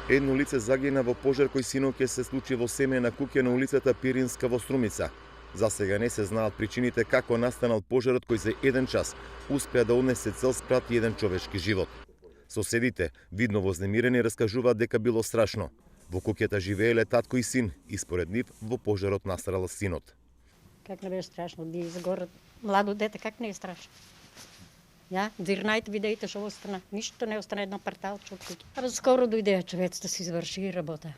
Едно лице загина во пожар кој синоќа се случи во семејна куќа на улицата Пиринска во Струмица. За сега не се знаат причините како настанал пожарот кој за еден час успеа да однесе цел спрат и еден човечки живот. Соседите, видно вознемирени, раскажуваат дека било страшно. Во куќата живееле татко и син и според нив во пожарот настрадал синот. Как не беше страшно, би изгорат младо дете, как не е страшно? Ја, дзирнајте, видејте што остана. Ништо не остана, едно парталче од куќа. Абе, скоро дојдеа човеците да си изврши работа.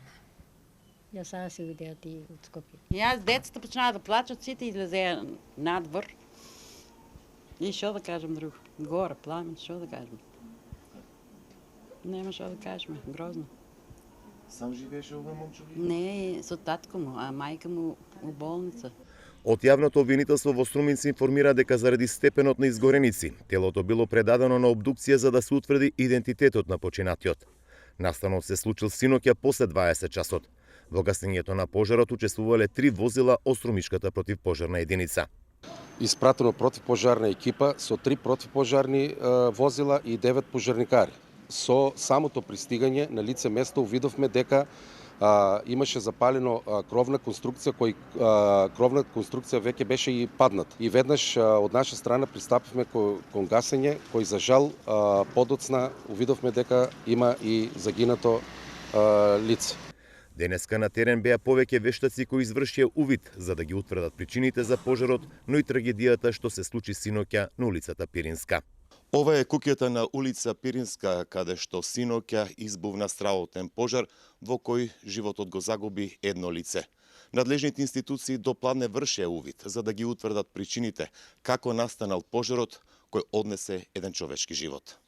Ја сега си видеат и од Скопје. Јас децата почнаа да плачат, сите излезеа надвор. И што да кажем друго? Горе, пламен, што да кажем? Нема што да кажеме, грозно. Сам живееше овој момче? Не, со татко му, а мајка му у болница. Од јавното обвинителство во Струмица информира дека заради степенот на изгореници, телото било предадено на обдукција за да се утврди идентитетот на починатиот. Настанот се случил синоќа после 20 часот. Во гасењето на пожарот учествувале 3 возила од Струмишката противпожарна единица. Испратено противпожарна екипа со 3 противпожарни возила и 9 пожарникари. Со самото пристигање на лице место увидовме дека имаше запалено кровна конструкција, кровна конструкција веќе беше и паднат. И веднаш од наша страна пристапивме кон гасење, кој за жал подоцна увидовме дека има и загинато лице. Денеска на терен беа повеќе вештаци кои извршија увид за да ги утврдат причините за пожарот, но и трагедијата што се случи синоќа на улицата Пиринска. Ова е куќата на улица Пиринска, каде што синоќа избувна страотен пожар во кој животот го загуби едно лице. Надлежните институции допладне вршеа увид за да ги утврдат причините како настанал пожарот кој однесе еден човечки живот.